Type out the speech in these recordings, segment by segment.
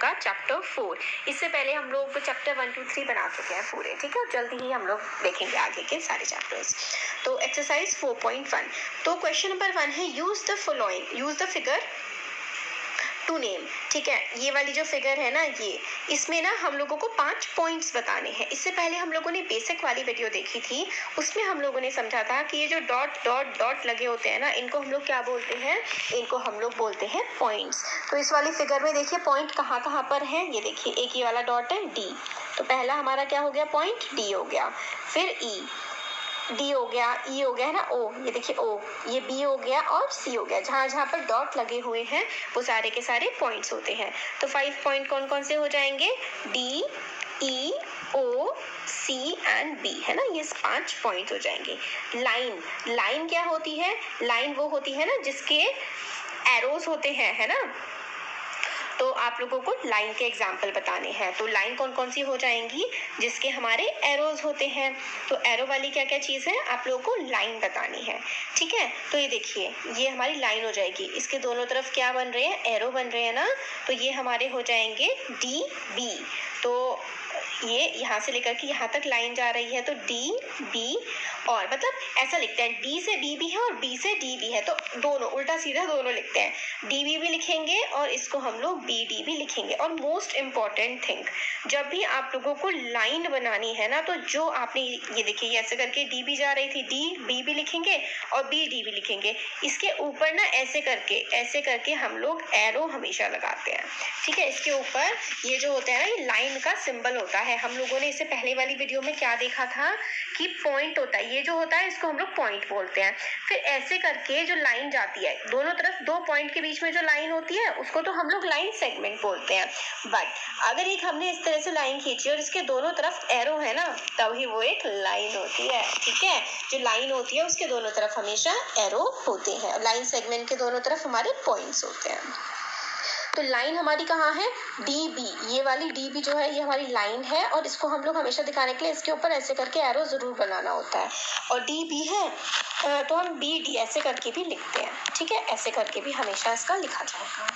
आपका चैप्टर 4। इससे पहले हम लोग चैप्टर 1, 2, 3 बना चुके हैं पूरे, ठीक है। जल्दी ही हम लोग देखेंगे आगे के सारे चैप्टर्स। तो एक्सरसाइज 4.1, तो क्वेश्चन नंबर 1 है use the following, use the figure to name, ठीक है। ये वाली जो फिगर है ना, ये इसमें ना हम लोगों को 5 पॉइंट्स बताने हैं। इससे पहले हम लोगों ने बेसिक वाली वीडियो देखी थी, उसमें हम लोगों ने समझा था कि ये जो डॉट डॉट डॉट लगे होते हैं ना, इनको हम लोग क्या बोलते हैं, इनको हम लोग बोलते हैं पॉइंट्स। तो इस वाली फिगर में देखिए पॉइंट कहाँ कहाँ पर है, ये देखिए एक ये वाला डॉट है डी, तो पहला हमारा क्या हो गया, पॉइंट डी हो गया। फिर ई, डी हो गया, ई हो गया है ना, ओ, ये देखिए ओ, ये बी हो गया और सी हो गया। जहाँ जहाँ पर डॉट लगे हुए हैं वो सारे के सारे पॉइंट्स होते हैं। तो 5 पॉइंट कौन कौन से हो जाएंगे, D, E, O, C and B, है ना, ये 5 पॉइंट्स हो जाएंगे। लाइन, लाइन क्या होती है, लाइन वो होती है ना जिसके एरोज होते हैं, है ना। तो आप लोगों को लाइन के एग्जाम्पल बताने हैं। तो लाइन कौन कौन सी हो जाएंगी, जिसके हमारे एरोज होते हैं। तो एरो वाली क्या क्या चीज है, आप लोगों को लाइन बतानी है, ठीक है। तो ये देखिए ये हमारी लाइन हो जाएगी, इसके दोनों तरफ क्या बन रहे हैं, एरो बन रहे हैं ना, तो ये हमारे हो जाएंगे डी बी। तो ये यहाँ से लेकर के यहाँ तक लाइन जा रही है, तो डी बी, और मतलब ऐसा लिखते हैं डी से बी भी है और बी से डी भी है, तो दोनों उल्टा सीधा दोनों लिखते हैं, डी बी भी लिखेंगे और इसको हम लोग बी डी भी लिखेंगे। और मोस्ट इम्पॉर्टेंट थिंग, जब भी आप लोगों को लाइन बनानी है ना, तो जो आपने ये देखिए ऐसे करके डी बी जा रही थी, डी बी भी लिखेंगे और बी डी भी लिखेंगे। इसके ऊपर ना ऐसे करके हम लोग एरो हमेशा लगाते हैं, ठीक है। इसके ऊपर ये जो होता है ना, ये लाइन का सिंबल होता है। हम लोगों ने इससे पहले वाली वीडियो में क्या देखा था कि पॉइंट होता है, ये जो होता है इसको हम लोग पॉइंट बोलते हैं। फिर ऐसे करके जो लाइन जाती है दोनों तरफ, 2 पॉइंट के बीच में जो लाइन होती है उसको तो हम लोग लाइन सेगमेंट बोलते हैं। बट अगर एक हमने इस तरह से लाइन खींची और इसके दोनों तरफ एरो है ना, तभी वो एक लाइन होती है, ठीक है। जो लाइन होती है उसके दोनों तरफ हमेशा एरो होते हैं, लाइन सेगमेंट के दोनों तरफ हमारे पॉइंट्स होते हैं। तो लाइन हमारी कहाँ है, डी बी, ये वाली डी बी जो है ये हमारी लाइन है, और इसको हम लोग हमेशा दिखाने के लिए इसके ऊपर ऐसे करके एरो जरूर बनाना होता है। और डी बी है तो हम बी डी ऐसे करके भी लिखते हैं, ठीक है, ऐसे करके भी हमेशा इसका लिखा जाएगा।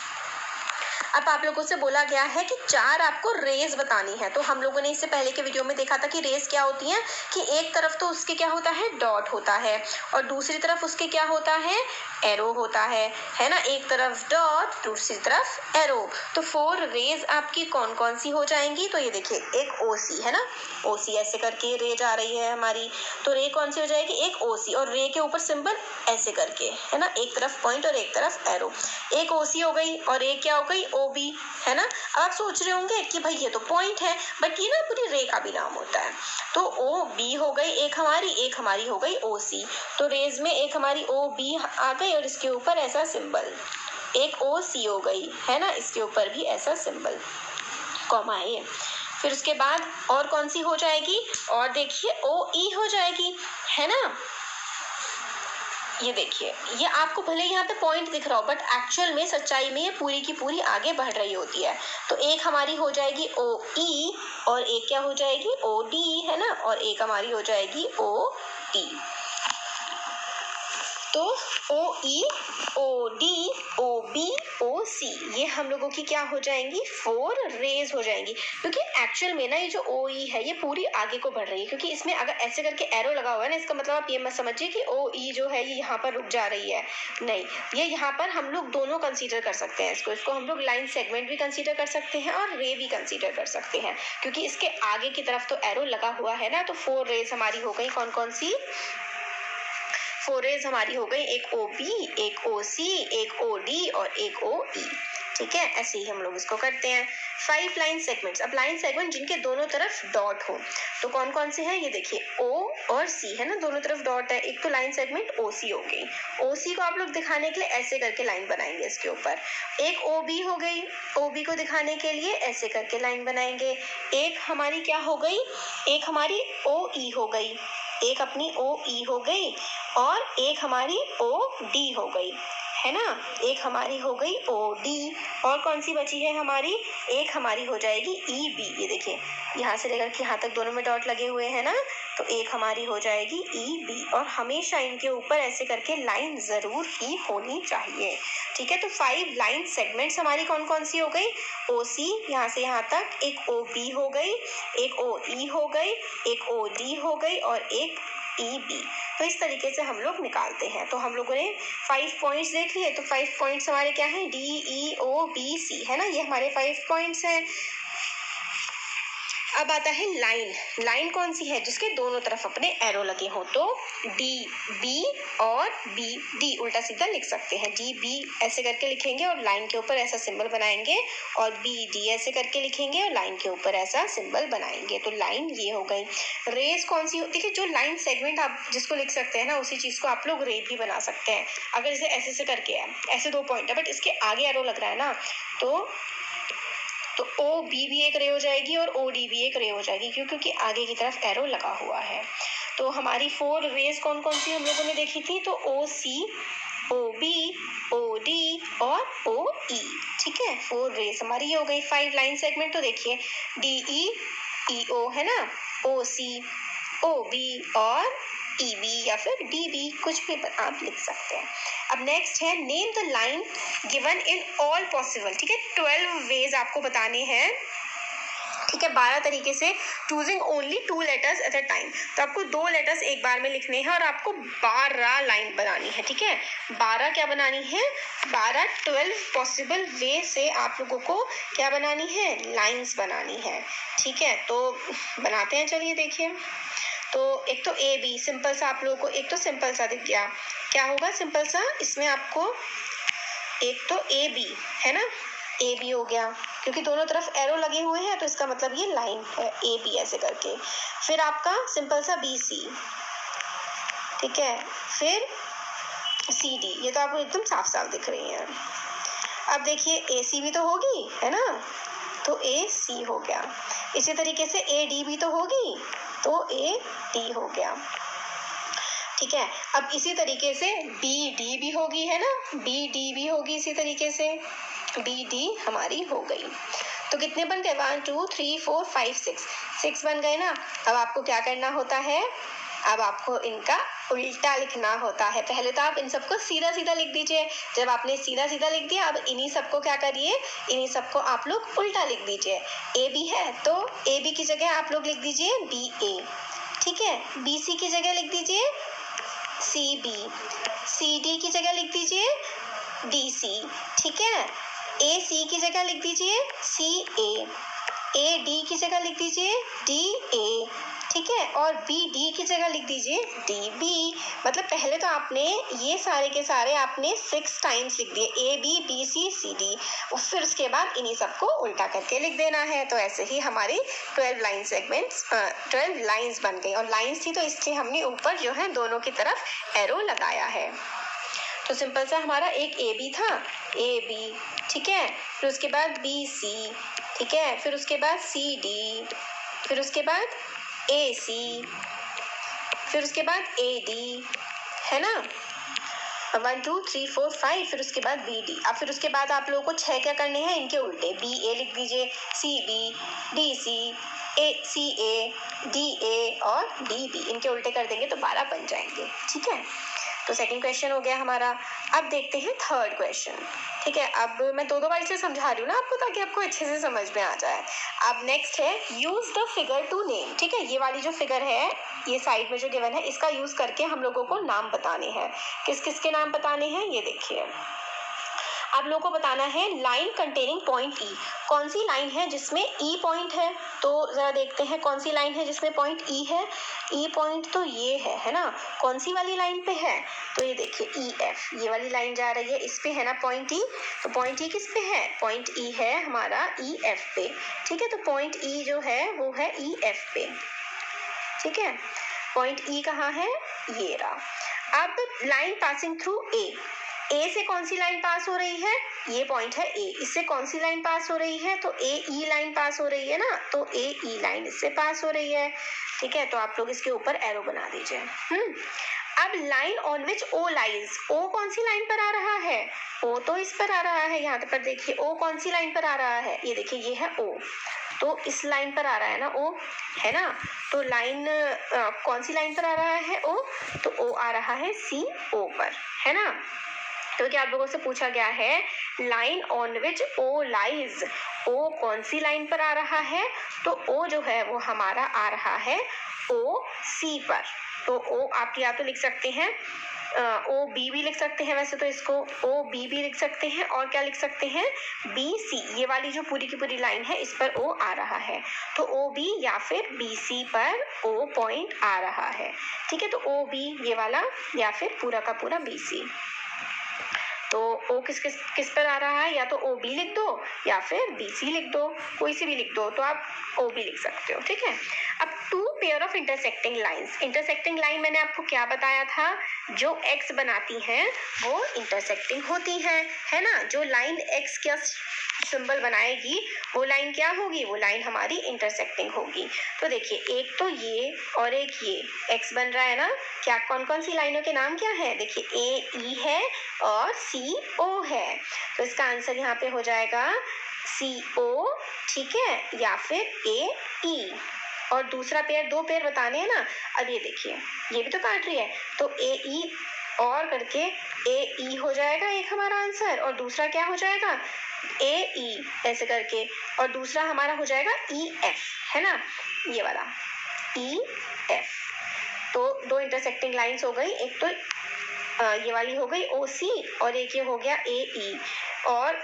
अब आप लोगों से बोला गया है कि 4 आपको रेज बतानी है। तो हम लोगों ने इससे पहले के वीडियो में देखा था कि रेज क्या होती है, कि एक तरफ तो उसके क्या होता है, डॉट होता है, और दूसरी तरफ उसके क्या होता है, एरो होता है ना। एक तरफ डॉट, दूसरी तरफ एरो। तो 4 रेज आपकी कौन कौन सी हो जाएंगी, तो ये देखिए एक ओ सी है ना, ओ सी ऐसे करके रे जा रही है हमारी, तो रे कौन सी हो जाएगी, एक ओ सी, और रे के ऊपर सिंबल ऐसे करके, है ना, एक तरफ पॉइंट और एक तरफ एरो। एक ओ सी हो गई और एक क्या हो गई, ओ बी, है ना। अब आप सोच रहे होंगे कि भाई ये तो पॉइंट है, बट ये ना पूरी रे का भी नाम होता है। तो ओ बी हो गई एक हमारी हो गई ओ सी। तो रेज में एक हमारी ओ बी आ गई और इसके ऊपर ऐसा सिंबल, एक ओ सी हो गई, है ना, इसके ऊपर भी ऐसा सिंबल, कॉमा है। फिर उसके बाद और कौन सी हो जाएगी, और देखिए ओ ई हो जाएगी, है ना। ये देखिए ये आपको भले यहाँ पे पॉइंट दिख रहा हो, बट एक्चुअल में सच्चाई में ये पूरी की पूरी आगे बढ़ रही होती है। तो एक हमारी हो जाएगी ओ ई और एक क्या हो जाएगी, ओ डी, है ना, और एक हमारी हो जाएगी ओ टी। तो ओ ई, ओ डी, ओ बी, ओ सी, ये हम लोगों की क्या हो जाएंगी, 4 रेज हो जाएंगी। क्योंकि एक्चुअल में ना ये जो ओ ई है ये पूरी आगे को बढ़ रही है, क्योंकि इसमें अगर ऐसे करके एरो लगा हुआ है ना, इसका मतलब आप ये मत समझिए कि ओ ई जो है ये यहाँ पर रुक जा रही है, नहीं, ये यहाँ पर हम लोग दोनों कंसीडर कर सकते हैं। इसको हम लोग लाइन सेगमेंट भी कंसीडर कर सकते हैं और रे भी कंसीडर कर सकते हैं, क्योंकि इसके आगे की तरफ तो एरो लगा हुआ है ना। तो 4 रेज हमारी हो गई कौन कौन सी, 4 रेज हमारी हो गई, एक ओ बी, एक ओ सी, एक ओ डी और एक ओ ई, ठीक है। ऐसे ही हम लोग इसको करते हैं। 5 लाइन सेगमेंट्स। अब लाइन सेगमेंट जिनके दोनों तरफ डॉट हो, तो कौन कौन से हैं, ये देखिए ओ और सी, है ना, दोनों तरफ डॉट है। एक तो लाइन सेगमेंट ओ सी हो गई, ओ सी को आप लोग दिखाने के लिए ऐसे करके लाइन बनाएंगे इसके ऊपर। एक ओ बी हो गई, ओ बी को दिखाने के लिए ऐसे करके लाइन बनाएंगे। एक हमारी क्या हो गई, एक हमारी ओ ई हो गई, एक अपनी ओ ई हो गई, और एक हमारी ओ डी हो गई, है ना, एक हमारी हो गई ओ डी, और कौन सी बची है हमारी, एक हमारी हो जाएगी ई बी। ये देखिए यहाँ से लेकर के यहाँ तक दोनों में डॉट लगे हुए हैं ना, तो एक हमारी हो जाएगी ई बी, और हमेशा इनके ऊपर ऐसे करके लाइन जरूर ही होनी चाहिए। ठीक है, तो 5 लाइन सेगमेंट्स हमारी कौन कौन सी हो गई? ओ सी यहाँ से यहाँ तक, एक ओ बी हो गई, एक ओ ई हो गई, एक ओ डी हो गई और एक ई बी। तो इस तरीके से हम लोग निकालते हैं। तो हम लोगों ने 5 पॉइंट्स देख लिए। तो 5 पॉइंट्स हमारे क्या हैं? D E O B C, है ना, ये हमारे 5 पॉइंट्स हैं। अब आता है लाइन। लाइन कौन सी है? जिसके दोनों तरफ अपने एरो लगे हो। तो डी बी और बी डी उल्टा सीधा लिख सकते हैं। डी बी ऐसे करके लिखेंगे और लाइन के ऊपर ऐसा सिंबल बनाएंगे, और बी डी ऐसे करके लिखेंगे और लाइन के ऊपर ऐसा सिंबल बनाएंगे। तो लाइन ये हो गई। रेस कौन सी होती है? जो लाइन सेगमेंट आप जिसको लिख सकते हैं ना, उसी चीज को आप लोग रे भी बना सकते हैं। अगर जैसे ऐसे करके है, ऐसे 2 पॉइंट है बट इसके आगे एरो लग रहा है ना, तो ओ बी भी एक रे हो जाएगी और ओ डी भी एक रे हो जाएगी, क्यों? क्योंकि आगे की तरफ एरो लगा हुआ है। तो हमारी 4 रेस कौन कौन सी हम लोगों ने देखी थी? तो ओ सी, ओ बी, ओ डी और ओ ई। ठीक है, 4 रेस हमारी ये हो गई। 5 लाइन सेगमेंट तो देखिए डी ई ई ओ, है ना, ओ सी, ओ बी और ई बी या फिर डी बी, कुछ भी आप लिख सकते हैं। अब नेक्स्ट है name the line given in all possible. ठीक है, 12 वेज आपको बताने हैं। ठीक है, 12 तरीके से, choosing only 2 letters at a time. तो आपको 2 लेटर्स एक बार में लिखने हैं और आपको 12 लाइन बनानी है। ठीक है, 12 क्या बनानी है? 12 पॉसिबल वे से आप लोगों को क्या बनानी है? लाइन्स बनानी है। ठीक है, तो बनाते हैं, चलिए देखिए। तो एक तो ए बी सिंपल सा आप लोगों को, एक तो सिंपल सा दिख गया। क्या होगा सिंपल सा? इसमें आपको एक तो ए बी है ना, ए बी हो गया, क्योंकि दोनों तरफ एरो लगे हुए हैं तो इसका मतलब ये लाइन है ए बी ऐसे करके। फिर आपका सिंपल सा बी सी, ठीक है, फिर सी डी, ये तो आपको एकदम साफ साफ दिख रही है। अब देखिए ए सी भी तो होगी, है ना, तो ए सी हो गया। इसी तरीके से ए डी भी तो होगी, तो ए डी हो गया। ठीक है, अब इसी तरीके से बी डी भी होगी, है ना, बी डी भी होगी इसी तरीके से, बी डी हमारी हो गई। तो कितने बन गए? 1 2 3 4 5 6 बन गए ना। अब आपको क्या करना होता है? अब आपको इनका उल्टा लिखना होता है। पहले तो आप इन सबको सीधा सीधा लिख दीजिए। जब आपने सीधा सीधा लिख दिया, अब इन्हीं सबको क्या करिए? इन्हीं सबको आप लोग उल्टा लिख दीजिए। ए बी है तो ए बी की जगह आप लोग लिख दीजिए बी ए। ठीक है, बी सी की जगह लिख दीजिए सी बी, सी डी की जगह लिख दीजिए डी सी। ठीक है, ए सी की जगह लिख दीजिए सी ए डी की जगह लिख दीजिए डी ए। ठीक है, और बी डी की जगह लिख दीजिए डी बी। मतलब पहले तो आपने ये सारे के सारे आपने 6 टाइम्स लिख दिए, A B B C C D, और फिर उसके बाद इन्हीं सबको उल्टा करके लिख देना है। तो ऐसे ही हमारी 12 लाइन सेगमेंट्स 12 लाइंस बन गई। और लाइंस थी तो इसलिए हमने ऊपर जो है दोनों की तरफ एरो लगाया है। तो सिंपल सा हमारा एक ए बी था, ए बी, ठीक है, फिर उसके बाद बी सी, ठीक है, फिर उसके बाद सी डी, फिर उसके बाद ए सी, फिर उसके बाद ए डी, है ना, 1 2 3 4 5, फिर उसके बाद बी डी। अब फिर उसके बाद आप लोगों को 6 क्या करने हैं? इनके उल्टे, बी ए लिख दीजिए, C B, D C, A C A, D A और डी बी, इनके उल्टे कर देंगे तो 12 बन जाएंगे। ठीक है, तो सेकंड क्वेश्चन हो गया हमारा। अब देखते हैं थर्ड क्वेश्चन। ठीक है, अब मैं दो बार से समझा रही हूँ ना आपको, ताकि आपको अच्छे से समझ में आ जाए। अब नेक्स्ट है use the figure to name. ठीक है, ये वाली जो फिगर है, ये साइड में जो गिवन है, इसका यूज करके हम लोगों को नाम बताने हैं। किस किस के नाम बताने हैं ये देखिए। आप लोगों को बताना है लाइन कंटेनिंग पॉइंट ई। कौन सी लाइन है जिसमें ई पॉइंट है? तो जरा देखते हैं कौन सी लाइन है जिसमें पॉइंट ई है। ई पॉइंट तो ये है ना, कौन सी वाली लाइन पे है? तो ये देखिए ई एफ, ये वाली लाइन जा रही है, इस पे है ना पॉइंट ई। तो पॉइंट ई किस पे है? पॉइंट ई है हमारा ई एफ पे। ठीक है, तो पॉइंट ई जो है वो है ई एफ पे। ठीक है, पॉइंट ई कहाँ है? ये रहा। अब लाइन पासिंग थ्रू ए से कौन सी लाइन पास हो रही है? ये पॉइंट है ए, इससे कौन सी लाइन पास हो रही है? तो ए ई लाइन पास हो रही है ना, तो ए ई लाइन इससे पास हो रही है। ठीक है, तो आप लोग इसके ऊपर एरो बना दीजिए। अब line on which O lies, O कौन सी लाइन पर आ रहा है? ओ तो इस पर आ रहा है, यहाँ पर देखिए ओ कौन सी लाइन पर आ रहा है, ये देखिए ये है ओ। तो इस लाइन पर आ रहा है ना ओ, है ना, तो लाइन कौन सी लाइन पर आ रहा है ओ, तो ओ आ रहा है सी ओ पर, है ना। तो क्या आप लोगों से पूछा गया है line on which O lies, O कौन सी लाइन पर आ रहा है, तो ओ जो है वो हमारा आ रहा है ओ सी पर। तो ओ आप या तो लिख सकते हैं ओ बी भी लिख सकते हैं, वैसे तो इसको ओ बी भी लिख सकते हैं, और क्या लिख सकते हैं बी सी, ये वाली जो पूरी की पूरी लाइन है इस पर ओ आ रहा है, तो ओ बी या फिर बी सी पर ओ पॉइंट आ रहा है, ठीक है। तो ओ बी ये वाला या फिर पूरा का पूरा बी सी। तो ओ किस पर आ रहा है, या तो ओ बी लिख दो या फिर बी सी लिख दो, कोई सी भी लिख दो, तो आप ओ बी लिख सकते हो, ठीक है। अब two pair of intersecting lines, intersecting line मैंने आपको क्या बताया था, जो एक्स बनाती हैं वो इंटरसेक्टिंग होती हैं, है ना। जो लाइन एक्स का सिंबल बनाएगी वो लाइन क्या होगी, वो लाइन हमारी इंटरसेक्टिंग होगी। तो देखिए एक तो ये और एक ये एक्स बन रहा है ना, क्या कौन कौन सी लाइनों के नाम क्या है, देखिए ए ई है और सी ओ है, तो इसका आंसर यहाँ पे हो जाएगा सी ओ, ठीक है, या फिर ए ई। और दूसरा पेयर, दो पेयर बताने हैं ना, अब ये देखिए ये भी तो काट रही है, तो ए ई और करके ए ई हो जाएगा एक हमारा आंसर, और दूसरा क्या हो जाएगा ए ई ऐसे करके, और दूसरा हमारा हो जाएगा ई एफ, है ना, ये वाला ई एफ। तो दो इंटरसेक्टिंग लाइंस हो गई, एक तो ये वाली हो गई ओ सी, और एक ये हो गया ए ई, और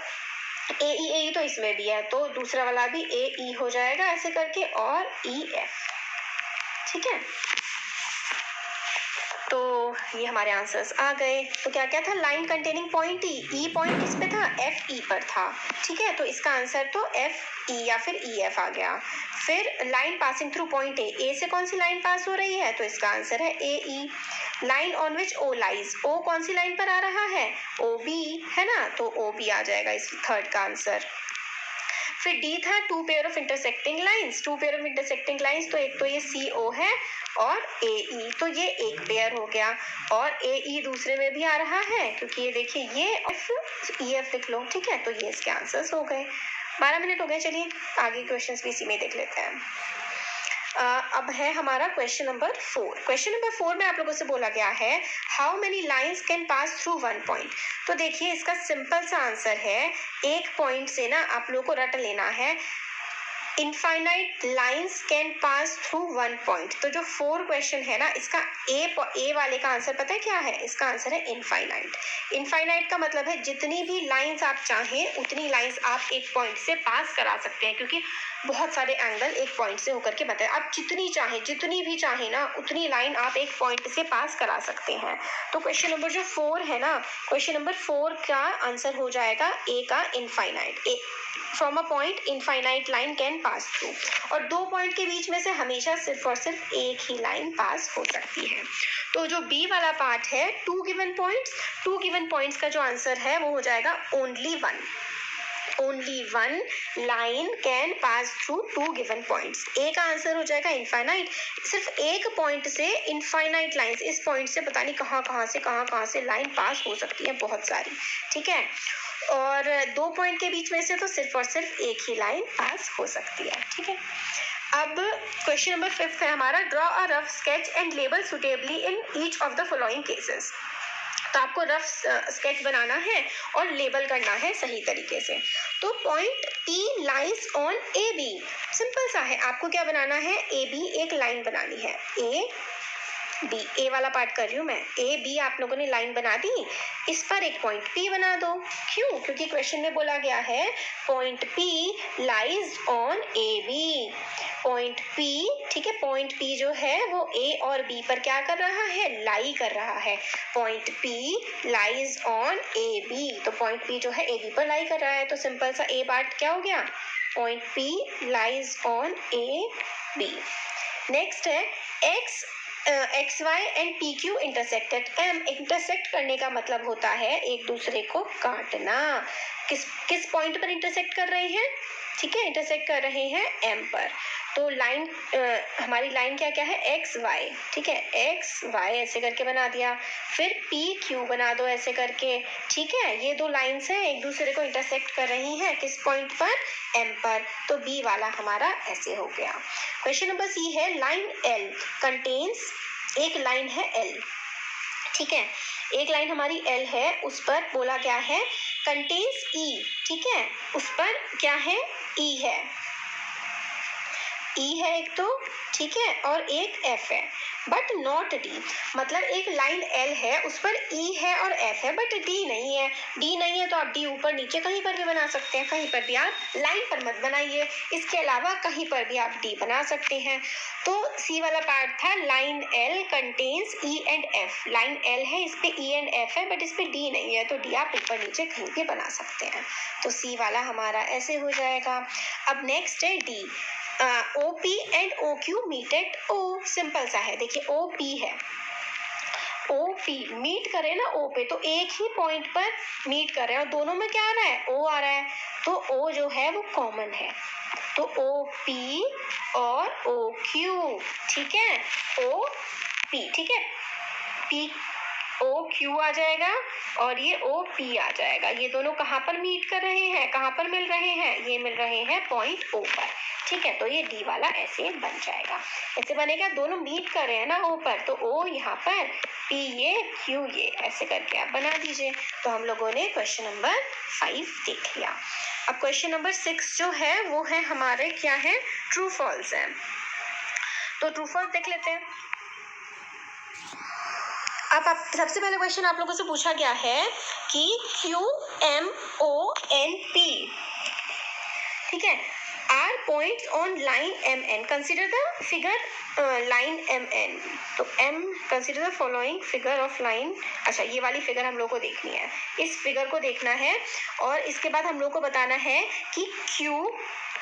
ए ई तो इसमें भी है, तो दूसरा वाला भी ए ई हो जाएगा ऐसे करके, और ई एफ, ठीक है। तो ये हमारे आंसर्स आ गए। तो क्या क्या था, लाइन कंटेनिंग पॉइंट ई पॉइंट किस पे था, एफ ई पर था, ठीक है, तो इसका आंसर तो एफ ई या फिर ई एफ आ गया। फिर line passing through point A से कौन सी लाइन पास हो रही है, तो इसका आंसर है A E. Line on which O lies, O कौन सी लाइन पर आ रहा है, ओ बी, है ना, तो ओ बी आ जाएगा इस थर्ड का आंसर। फिर डी था two pair of intersecting lines, two pair of intersecting lines, तो एक तो ये सी ओ है और ए ई, तो ये एक पेयर हो गया, और ए ई दूसरे में भी आ रहा है क्योंकि ये देखिए ये एफ ई एफ लिख लो, ठीक है, तो ये इसके आंसर्स हो गए। 12 मिनट हो गए, चलिए आगे क्वेश्चंस भी इसी में देख लेते हैं। अब है हमारा क्वेश्चन नंबर 4। क्वेश्चन नंबर 4 में आप लोगों से बोला गया है how many lines can pass through one point. तो देखिए इसका सिंपल सा आंसर है, एक पॉइंट से ना आप लोगों को रट लेना है, infinite lines can pass through one point. तो जो 4 क्वेश्चन है ना, इसका ए वाले का आंसर पता है क्या है, इसका आंसर है इनफाइनाइट। इनफाइनाइट का मतलब है जितनी भी लाइंस आप चाहें उतनी लाइंस आप एक पॉइंट से पास करा सकते हैं, क्योंकि बहुत सारे एंगल एक पॉइंट से होकर के बताए, आप जितनी भी चाहें ना उतनी लाइन आप एक पॉइंट से पास करा सकते हैं। तो क्वेश्चन नंबर जो 4 है ना, क्वेश्चन नंबर 4 का आंसर हो जाएगा ए का infinite. From a point infinite line can pass through, और दो पॉइंट के बीच में से हमेशा सिर्फ और सिर्फ एक ही लाइन पास हो सकती है। तो जो बी वाला पार्ट है टू गिवन पॉइंट्स का जो आंसर है वो हो जाएगा only one line can pass through two given points. A का आंसर हो जाएगा इनफाइनाइट, सिर्फ एक पॉइंट से इनफाइनाइट लाइंस, इस पॉइंट से पता नहीं कहाँ से लाइन पास हो सकती है, बहुत सारी, ठीक है। और दो पॉइंट के बीच में से तो सिर्फ और सिर्फ एक ही लाइन पास हो सकती है, ठीक है। अब क्वेश्चन नंबर 5 है हमारा, draw a rough sketch and label suitably in each of the following cases. तो आपको रफ स्केच बनाना है और लेबल करना है सही तरीके से। तो point P lies on A B, simple सा है, आपको क्या बनाना है, ए बी एक लाइन बनानी है, ए बी, ए वाला पार्ट कर रही हूँ मैं, ए बी आप लोगों ने लाइन बना दी, इस पर एक पॉइंट पी बना दो। क्यों, क्योंकि क्वेश्चन में बोला गया है point P lies on A B, point P, ठीक है, पॉइंट पी जो है वो ए और बी पर क्या कर रहा है, लाई कर रहा है, point P lies on A B, तो पॉइंट पी जो है ए बी पर लाई कर रहा है, तो सिंपल सा ए पार्ट क्या हो गया, point P lies on A B. Next है X Y and P Q intersected M. Intersect करने का मतलब होता है एक दूसरे को काटना, किस पॉइंट पर इंटरसेक्ट कर रहे हैं, ठीक है, इंटरसेक्ट कर रहे हैं एम पर। तो लाइन हमारी लाइन क्या क्या है, एक्स वाई, ठीक है, एक्स वाई ऐसे करके बना दिया। फिर पी क्यू बना दो ऐसे करके, ठीक है। ये दो लाइंस हैं, एक दूसरे को इंटरसेक्ट कर रही हैं, किस पॉइंट पर, एम पर। तो बी वाला हमारा ऐसे हो गया। क्वेश्चन नंबर सी है, लाइन एल कंटेन्स, एक लाइन है एल, ठीक है, एक लाइन हमारी एल है, उस पर बोला क्या है, कंटेन्स ई, ठीक है, उस पर क्या है, ई है, ई है एक तो, ठीक है, और एक एफ है, बट नॉट डी। मतलब एक लाइन एल है, उस पर ई है और एफ है, बट डी नहीं है। डी नहीं है तो आप डी ऊपर नीचे कहीं पर भी बना सकते हैं, कहीं पर भी आप लाइन पर मत बनाइए, इसके अलावा कहीं पर भी आप डी बना सकते हैं। तो सी वाला पार्ट था, line L contains E and F. Line L है, इस पे ई एंड एफ है, बट इस पे डी नहीं है, तो डी आप ऊपर नीचे कहीं भी बना सकते हैं। तो सी वाला हमारा ऐसे हो जाएगा। अब नेक्स्ट है D, O P and O Q meet at O. Simple सा है, देखिए ओ पी है, ओ पी मीट करे ना ओ पे, तो एक ही पॉइंट पर मीट कर रहे हैं और दोनों में क्या आ रहा है, ओ आ रहा है, तो ओ जो है वो कॉमन है। तो ओ पी और ओ क्यू, ठीक है, ओ पी, ठीक है, पी ओ क्यू आ जाएगा और ये ओ पी आ जाएगा। ये दोनों कहाँ पर मीट कर रहे हैं, कहाँ पर मिल रहे हैं, ये मिल रहे हैं पॉइंट ओ पर, ठीक है। तो ये डी वाला ऐसे बन जाएगा, ऐसे बनेगा, दोनों मीट कर रहे हैं ना ओ पर, तो ओ यहाँ पर, पी ये, क्यू ये, ऐसे करके आप बना दीजिए। तो हम लोगों ने क्वेश्चन नंबर 5 देख लिया। अब क्वेश्चन नंबर 6 जो है वो है हमारे क्या है, ट्रू फॉल्स है। तो ट्रू फॉल्स देख लेते हैं। अब आप सबसे पहले क्वेश्चन आप लोगों से पूछा गया है कि Q M O N P, ठीक है, are points on line M N, consider the figure line M N. तो M, consider the following figure of line, अच्छा ये वाली फिगर हम लोग को देखनी है, इस फिगर को देखना है और इसके बाद हम लोग को बताना है कि Q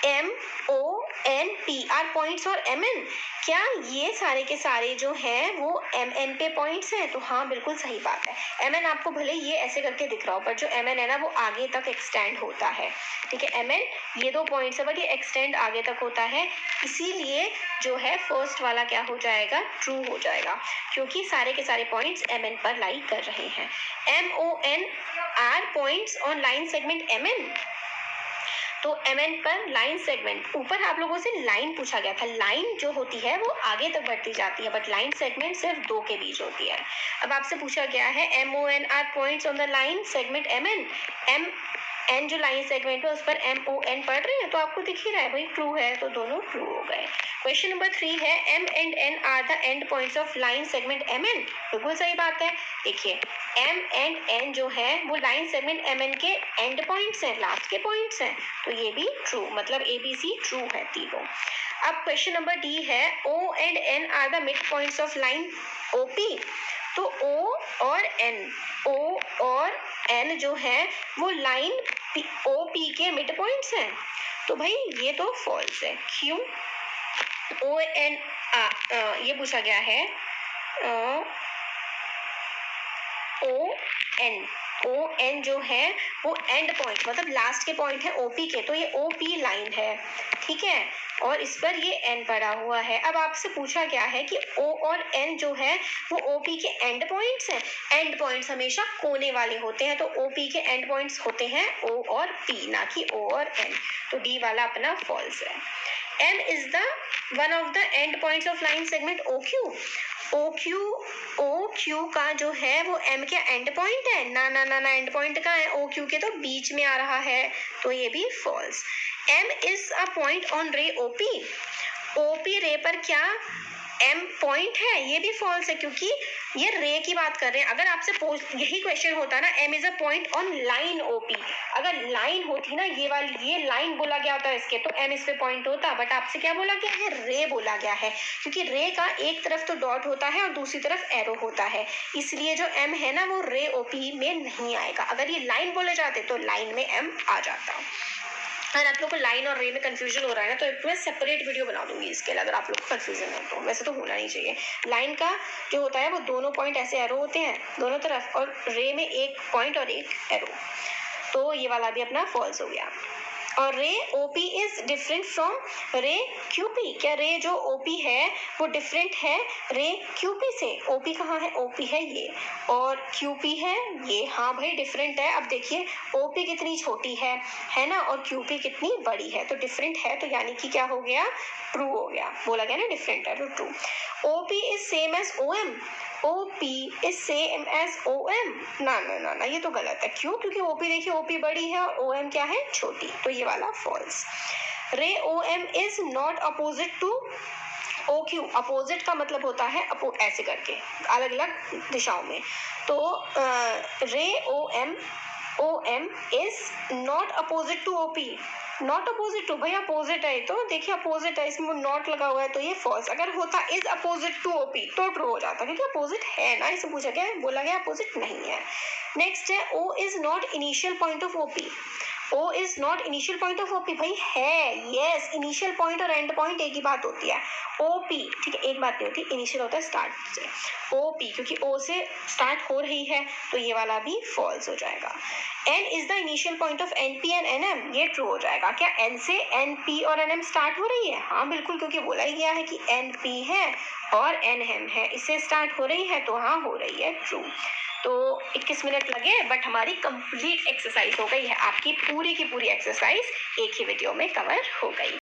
M O N P R points और एम एन, क्या ये सारे के सारे जो हैं वो एम एन पे पॉइंट्स हैं। तो हाँ बिल्कुल सही बात है, एम एन आपको भले ये ऐसे करके दिख रहा हो, पर जो एम एन है ना वो आगे तक एक्सटेंड होता है, ठीक है। एम एन ये दो पॉइंट्स है बट ये एक्सटेंड आगे तक होता है, इसीलिए जो है फर्स्ट वाला क्या हो जाएगा, ट्रू हो जाएगा, क्योंकि सारे के सारे पॉइंट्स एम एन पर लाई कर रहे हैं। M O N R points on line segment M N, तो एम एन पर लाइन सेगमेंट, ऊपर आप लोगों से लाइन पूछा गया था, लाइन जो होती है वो आगे तक बढ़ती जाती है, बट लाइन सेगमेंट सिर्फ दो के बीच होती है। अब आपसे पूछा गया है M O N R points on the line segment M N, M N जो लाइन सेगमेंट है उस पर एम ओ एन पढ़ रहे हैं, तो आपको दिख ही रहा है भाई ट्रू है, तो दोनों ट्रू हो गए। क्वेश्चन नंबर 3 है, M and N are the end points of line segment M N. बिल्कुल सही बात है, देखिए एम एंड एन जो है वो लाइन सेगमेंट एम एन के एंड पॉइंट्स हैं, लास्ट के पॉइंट्स हैं, तो ये भी ट्रू, मतलब ए बी सी ट्रू है तीनों। अब क्वेश्चन नंबर डी है, O and N are the mid points of line O P. तो ओ और एन, ओ और एन जो है वो लाइन ओ पी के मिड पॉइंट्स हैं, तो भाई ये तो फॉल्स है। क्यों, ओ एन ये पूछा गया है ओ एन जो है वो एंड पॉइंट, मतलब लास्ट के पॉइंट है ओपी के, तो ये ओपी लाइन है, ठीक है, और इस पर ये एन पड़ा हुआ है। अब आपसे पूछा गया है कि ओ और एन जो है वो ओपी के एंड पॉइंट्स हैं, एंड पॉइंट्स हमेशा कोने वाले होते हैं, तो ओपी के एंड पॉइंट्स होते हैं ओ और पी, ना कि ओ और एन, तो डी वाला अपना फॉल्स है। M is the one of the end points of line segment OQ. OQ का जो है वो M के एंड पॉइंट है, ना ना ना ना, एंड पॉइंट का है OQ के, तो बीच में आ रहा है, तो ये भी false. M is a point on ray OP. OP रे पर क्या M पॉइंट है, ये भी फॉल्स है, क्योंकि ये रे की बात कर रहे हैं। अगर आपसे यही क्वेश्चन होता ना, M is a point on line OP, अगर लाइन होती ना ये वाली, ये लाइन बोला गया होता इसके, तो M इस पे पॉइंट होता, बट आपसे क्या बोला गया है, रे बोला गया है, क्योंकि रे का एक तरफ तो डॉट होता है और दूसरी तरफ एरो होता है, इसलिए जो M है ना वो रे OP में नहीं आएगा। अगर ये लाइन बोले जाते तो लाइन में M आ जाता। अगर आप लोग को लाइन और रे में कंफ्यूजन हो रहा है ना, तो एक मैं सेपरेट वीडियो बना दूंगी इसके लिए, अगर आप लोग को कंफ्यूजन है तो। वैसे तो होना नहीं चाहिए, लाइन का जो होता है वो दोनों पॉइंट ऐसे एरो होते हैं दोनों तरफ, और रे में एक पॉइंट और एक एरो, तो ये वाला भी अपना फॉल्स हो गया। और रे ओपी इज डिफरेंट फ्रॉम रे क्यूपी, क्या रे जो ओपी है वो डिफरेंट है रे क्यूपी से? ओपी कहाँ है? ओपी है ये, और क्यूपी है ये, हाँ भाई डिफरेंट है। अब देखिए ओपी कितनी छोटी है ना, और क्यूपी कितनी बड़ी है, तो डिफरेंट है, तो यानी कि क्या हो गया? ट्रू हो गया, बोला गया ना डिफरेंट है तो true. OP is same as OM, OP is same as OM, ना ना ना ना ये तो गलत है। क्यों? क्योंकि OP देखिए OP बड़ी है और OM क्या है? छोटी, तो ये वाला फॉल्स। रे OM is not opposite to OQ, opposite का मतलब होता है ऐसे करके अलग अलग दिशाओं में, तो रे OM is not opposite to OP, not opposite to, भाई अपोजिट है तो देखिए अपोजिट है, इसमें नॉट लगा हुआ है तो ये फॉल्स। अगर होता इज अपोजिट टू ओपी तो ट्रू हो जाता, क्योंकि अपोजिट है ना, इसे पूछा गया, बोला गया अपोजिट नहीं है। नेक्स्ट है O is not initial point of OP, O is not initial point of OP, भाई है, यस इनिशियल पॉइंट और एंड पॉइंट एक ही बात होती है। ओपी ठीक है, एक बात नहीं होती, इनिशियल होता है स्टार्ट से, ओपी क्योंकि ओ से स्टार्ट हो रही है तो ये वाला भी फॉल्स हो जाएगा। N is the initial point of NP and NM, ये ट्रू हो जाएगा। क्या एन से एनपी और एनएम स्टार्ट हो रही है? हाँ बिल्कुल, क्योंकि बोला ही गया है कि एनपी है और एनएम है, इससे स्टार्ट हो रही है तो हाँ हो रही है, ट्रू। तो 21 मिनट लगे बट हमारी कंप्लीट एक्सरसाइज हो गई है, आपकी पूरी की पूरी एक्सरसाइज एक ही वीडियो में कवर हो गई।